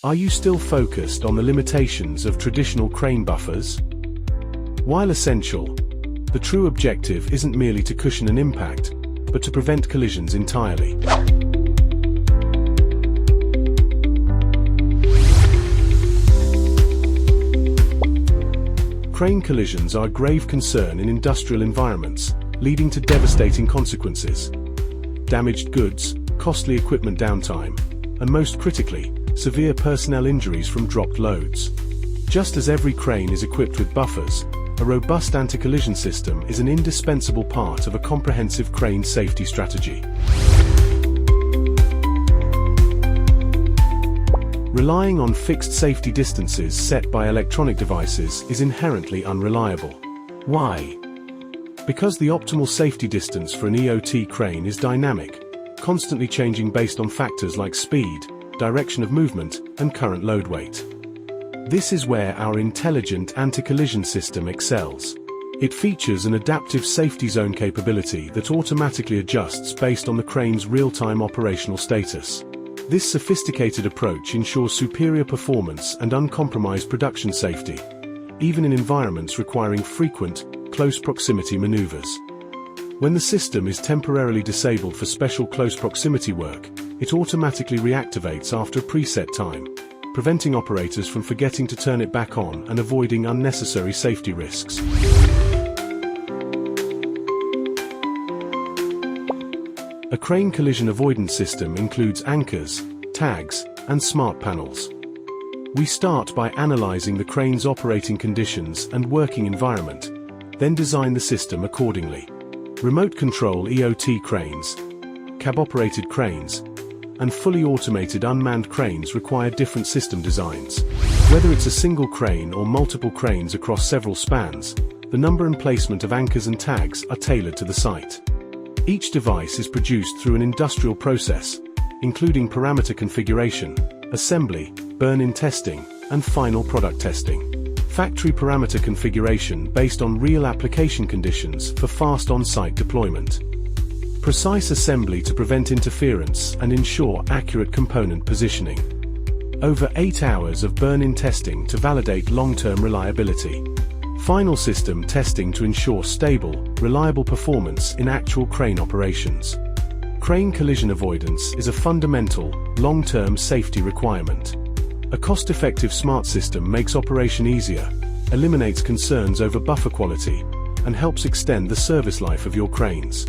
Are you still focused on the limitations of traditional crane buffers? While essential, the true objective isn't merely to cushion an impact, but to prevent collisions entirely. Crane collisions are a grave concern in industrial environments, leading to devastating consequences. Damaged goods, costly equipment downtime, and most critically, severe personnel injuries from dropped loads. Just as every crane is equipped with buffers, a robust anti-collision system is an indispensable part of a comprehensive crane safety strategy. Relying on fixed safety distances set by electronic devices is inherently unreliable. Why? Because the optimal safety distance for an EOT crane is dynamic, constantly changing based on factors like speed, direction of movement, and current load weight. This is where our intelligent anti-collision system excels. It features an adaptive safety zone capability that automatically adjusts based on the crane's real-time operational status. This sophisticated approach ensures superior performance and uncompromised production safety, even in environments requiring frequent, close proximity maneuvers. When the system is temporarily disabled for special close proximity work, it automatically reactivates after a preset time, preventing operators from forgetting to turn it back on and avoiding unnecessary safety risks. A crane collision avoidance system includes anchors, tags, and smart panels. We start by analyzing the crane's operating conditions and working environment, then design the system accordingly. Remote control EOT cranes, cab-operated cranes, and fully automated unmanned cranes require different system designs. Whether it's a single crane or multiple cranes across several spans, the number and placement of anchors and tags are tailored to the site. Each device is produced through an industrial process, including parameter configuration, assembly, burn-in testing, and final product testing. Factory parameter configuration based on real application conditions for fast on-site deployment. Precise assembly to prevent interference and ensure accurate component positioning. Over 8 hours of burn-in testing to validate long-term reliability. Final system testing to ensure stable, reliable performance in actual crane operations. Crane collision avoidance is a fundamental, long-term safety requirement. A cost-effective smart system makes operation easier, eliminates concerns over buffer quality, and helps extend the service life of your cranes.